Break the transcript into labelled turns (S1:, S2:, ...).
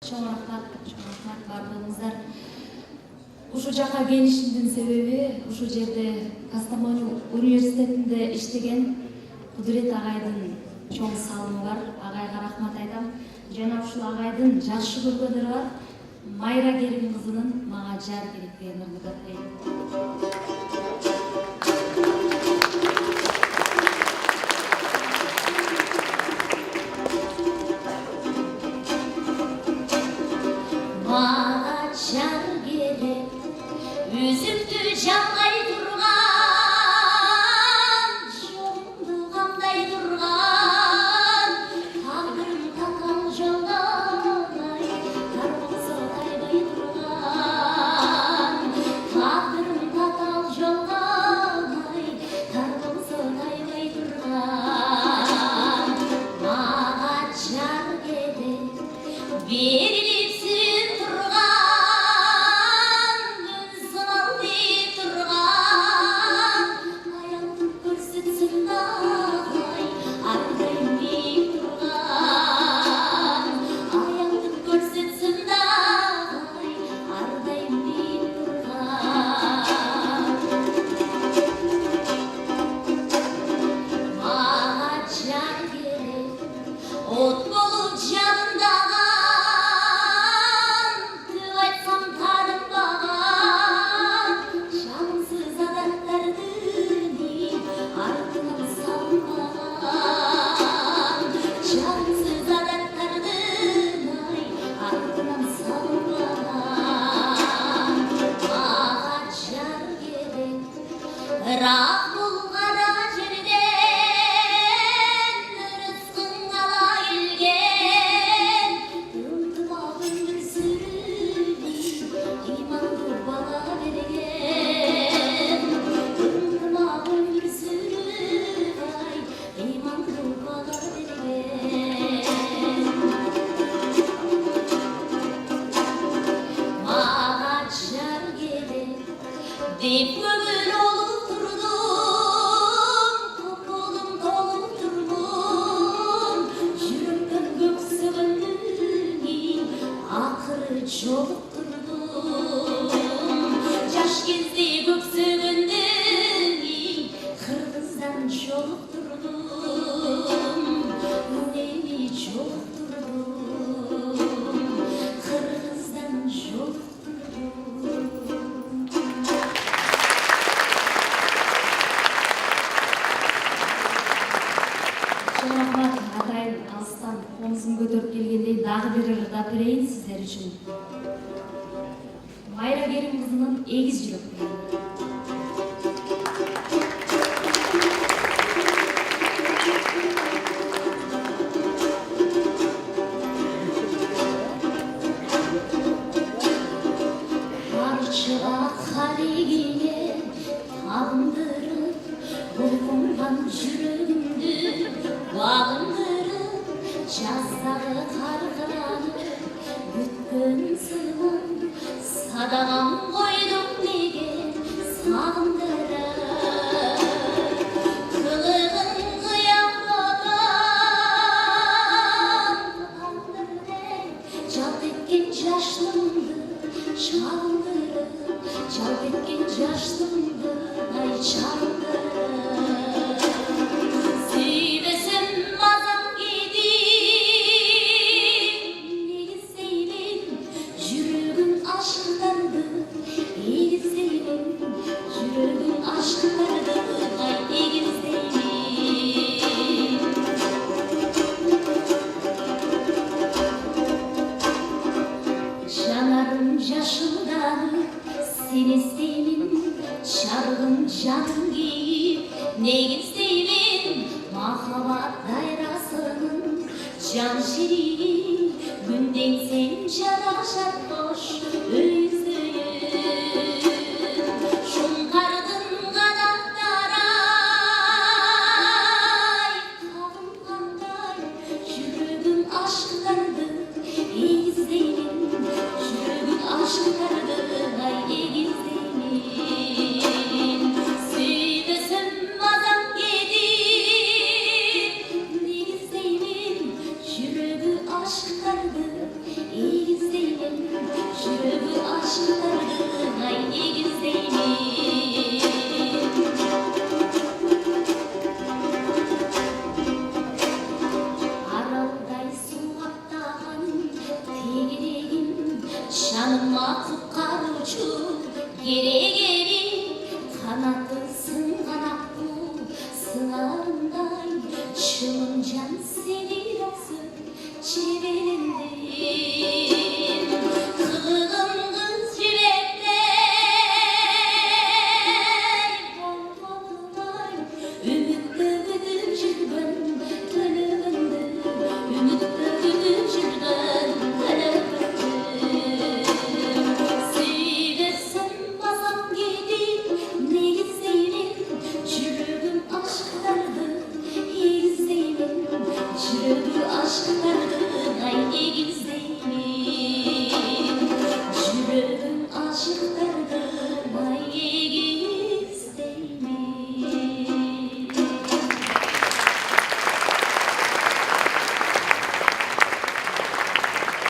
S1: Чоң рахмат бардыгыңыздар. Ушул жака келишимдин себеби ушул жерде Кастамону университетинде иштеген Кудурет агайдын чоң салымы бар. Агайга рахмат айтам. Жана ушул агайдын жакшы көргөнү бар. Майра Керим кызынын мага жар керек деген ырдык.
S2: Mağara çar gerek, üzüktü canlay durgan, şolumdu kanday durgan, tağdırım takan jolday, tarboğsa taybay durgan, tağdırım takan jolday, tarboğsa taybay durgan. Mağara çar gerek, verilip ot bolup canımdağan, tüv aytsam tarınbağan, şansız adatlardını ardına salınbağan, şansız adatlardını ardına salınbağan. Mağa jar gerek, rak bulgara jerde Deyip gömül olup durdum, kopulum dolup durdum, yürümden göksüğünün akırı çolup durdum, yaş gezdi göksüğünün kırgızdan çolup durdum, neymi çolup durdum, kırgızdan çolup durdum.
S1: Атайын алыстан қомызын көтеріп келгендей дағы бер ырдап берейін сіздер үшін. Майра Керим кызынын эгиз жүрөк деген.
S2: Барчыға халигине табындырып, бұлқынған жүрегімді бағындырып, жаздағы қарғанып, бүткін сынын садағам қойдым неге сағындырып. Қылығын қиян бодан, таңдырдай жалт еткен жашлымды шағындырып, жалт еткен жашлымды ай шағындырып. Сүйбесім мазам кетіп, негіздеймін жүрегім ашықтарды, егіздеймін жүрегім ашықтарды, ай егіздеймін. Жанарым жашылданып, сен іздеймін, шарғын жаным кейіп, негіздеймін махаббат дайрасының жан шерігін, күнден сен жарашат қош өздейін. Шұңқардың қанаттарай, қағым қандай жүрегім ашықтарды, егіздеймін жүрегім ашықтарды, ай егіздеймін. Сүйбесім мазам кетіп, негіздеймін жүрегі ашықтарды, егіздеймін. жаныма құтқарушы керек